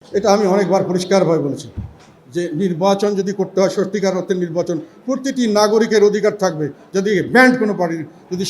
এটা আমি অনেকবার পরিষ্কারভাবে বলেছি যে নির্বাচন যদি করতে হয় সত্যিকার অর্থে নির্বাচন প্রতিটি নাগরিকের অধিকার থাকবে। যদি ব্যান্ড কোনো পার্টির যদি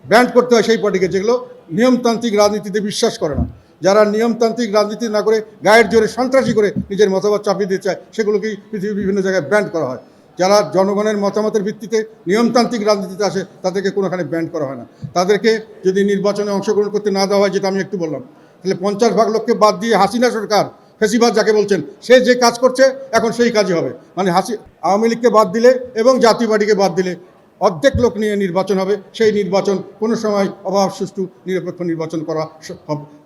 ব্যান্ড করতে হয় সেই পার্টিকে যেগুলো নিয়মতান্ত্রিক রাজনীতিতে বিশ্বাস করে না, যারা নিয়মতান্ত্রিক রাজনীতি না করে গায়ের জোরে সন্ত্রাসী করে নিজের মতামত চাপিয়ে দিতে চায় সেগুলোকেই পৃথিবীর বিভিন্ন জায়গায় ব্যান্ড করা হয়। যারা জনগণের মতামতের ভিত্তিতে নিয়মতান্ত্রিক রাজনীতিতে আসে তাদেরকে কোনোখানে ব্যান্ড করা হয় না। তাদেরকে যদি নির্বাচনে অংশগ্রহণ করতে না দেওয়া হয়, যেটা আমি একটু বললাম, তাহলে 50 ভাগ লোককে বাদ দিয়ে হাসিনা সরকার ফেসিবাদ যাকে বলছেন সে যে কাজ করছে এখন সেই কাজই হবে। মানে আওয়ামী লীগকে বাদ দিলে এবং জাতীয় পার্টিকে বাদ দিলে অর্ধেক লোক নিয়ে নির্বাচন হবে। সেই নির্বাচন কোনো সময় অভাব সুষ্ঠু নিরপেক্ষ নির্বাচন করা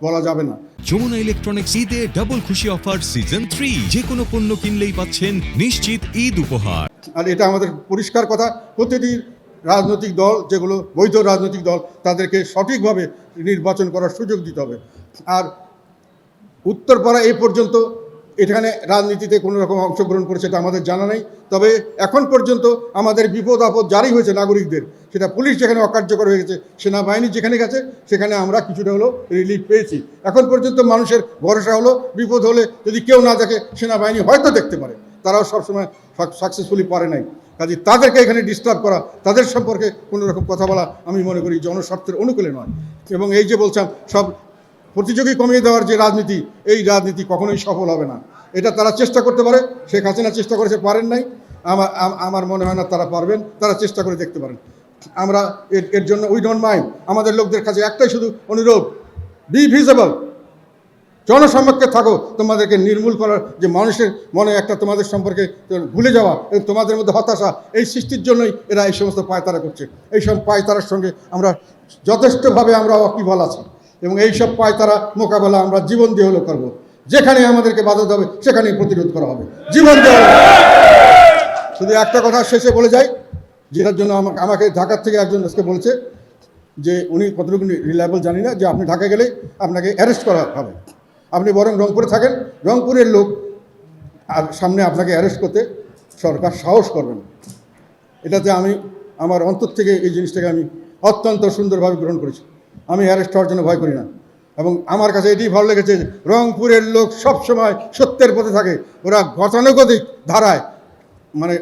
বলা যাবে না। যমুনা ইলেকট্রনিক্স ঈদে ডাবল খুশি অফার সিজন 3, যে কোনো পণ্য কিনলেই পাচ্ছেন নিশ্চিত ঈদ উপহার। আর এটা আমাদের পরিষ্কার কথা, প্রতিটি রাজনৈতিক দল যেগুলো বৈধ রাজনৈতিক দল তাদেরকে সঠিকভাবে নির্বাচন করার সুযোগ দিতে হবে। আর উত্তরপাড়া এই পর্যন্ত এখানে রাজনীতিতে কোনো রকম অংশগ্রহণ করেছে এটা আমাদের জানা নেই। তবে এখন পর্যন্ত আমাদের বিপদ আপদ জারি হয়েছে নাগরিকদের, সেটা পুলিশ যেখানে অকার্যকর হয়ে গেছে, সেনাবাহিনী যেখানে গেছে সেখানে আমরা কিছুটা হলো রিলিফ পেয়েছি। এখন পর্যন্ত মানুষের ভরসা হলো বিপদ হলে যদি কেউ না দেখে সেনাবাহিনী হয়তো দেখতে পারে, তারাও সবসময় সাকসেসফুলি পারে নাই। কাজে তাদেরকে এখানে ডিস্টার্ব করা, তাদের সম্পর্কে কোনো রকম কথা বলা আমি মনে করি জনস্বার্থের অনুকূলে নয়। এবং এই যে বলছিলাম সব প্রতিযোগী কমিয়ে দেওয়ার যে রাজনীতি, এই রাজনীতি কখনোই সফল হবে না। এটা তারা চেষ্টা করতে পারে, শেখ হাসিনা চেষ্টা করেছে, পারেন নাই। আমার মনে হয় না তারা পারবেন, তারা চেষ্টা করে দেখতে পারেন। আমরা এর জন্য উই ডোন্ট মাইন্ড। আমাদের লোকদের কাছে একটাই শুধু অনুরোধ, বি ভিজিবল, জনসম্মুখে থাকো। তোমাদেরকে নির্মূল করার যে মানুষের মনে একটা তোমাদের সম্পর্কে ভুলে যাওয়া এবং তোমাদের মধ্যে হতাশা, এই সৃষ্টির জন্যই এরা এই সমস্ত পায়তারা করছে। এইসব পায়তারার সঙ্গে আমরা যথেষ্টভাবে আমরা ওয়াকিবহাল আছি এবং এইসব পায়তারা মোকাবেলা আমরা জীবন দিয়ে হলো করবো। যেখানে আমাদেরকে বাধা দেবে সেখানেই প্রতিরোধ করা হবে, জীবন দিয়ে হলো। শুধু একটা কথা শেষে বলে যাই, যেটার জন্য আমাকে ঢাকার থেকে একজন আজকে বলছে যে উনি কতটুকু রিলায়েবল জানি না, যে আপনি ঢাকা গেলে আপনাকে অ্যারেস্ট করা হবে, আপনি বরং রংপুরে থাকেন, রংপুরের লোক আর সামনে আপনাকে অ্যারেস্ট করতে সরকার সাহস করবেন। এটাতে আমি আমার অন্তর থেকে এই জিনিসটাকে আমি অত্যন্ত সুন্দরভাবে গ্রহণ করেছি। আমি অ্যারেস্ট হওয়ার জন্য ভয় করি না এবং আমার কাছে এটি ভালো লেগেছে, রংপুরের লোক সবসময় সত্যের পথে থাকে। ওরা গতানুগতিক ধারায় মানে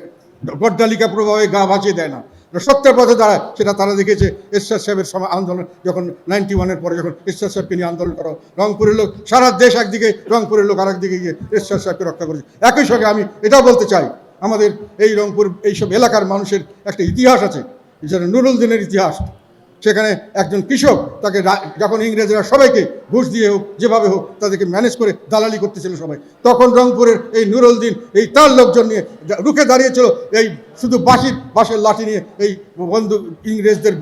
গড্ডালিকা প্রভাবে গা বাঁচিয়ে দেয় না, সত্যের পথে দাঁড়ায়। সেটা তারা দেখেছে এরশাদ সাহেবের সময় আন্দোলন, যখন 91-এর পরে যখন এরশাদ সাহেবকে নিয়ে আন্দোলন করা, রংপুরের লোক সারা দেশ একদিকে, রংপুরের লোক আরেক দিকে গিয়ে এরশাদ সাহেবকে রক্ষা করেছে। একই সঙ্গে আমি এটাও বলতে চাই, আমাদের এই রংপুর এইসব এলাকার মানুষের একটা ইতিহাস আছে, যেটা নুরুল দিনের ইতিহাস। সেখানে একজন কৃষক, তাকে যখন ইংরেজরা সবাইকে ঘুষ দিয়ে হোক যেভাবে হোক তাদেরকে ম্যানেজ করে দালালি করতেছিল সবাই, তখন রংপুরের এই নুরুল দিন এই তার লোকজন নিয়ে রুখে দাঁড়িয়েছিল, এই শুধু বাঁশের লাঠি নিয়ে এই বন্দুক ইংরেজদের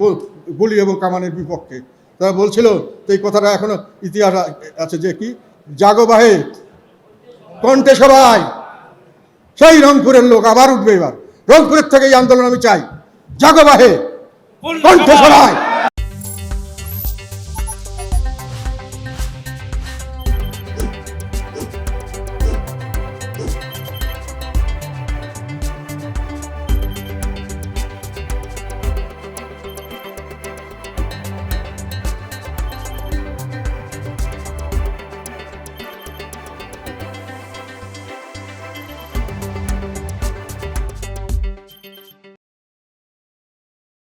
গুলি এবং কামানের বিপক্ষে। তারা বলছিল, তো এই কথাটা এখনো ইতিহাস আছে যে কি, জাগো বাহে কণ্ঠে সবাই। সেই রংপুরের লোক আবার উঠবে এবার, রংপুরের থেকে এই আন্দোলন আমি চাই, জাগো বাহে কণ্ঠে সবাই।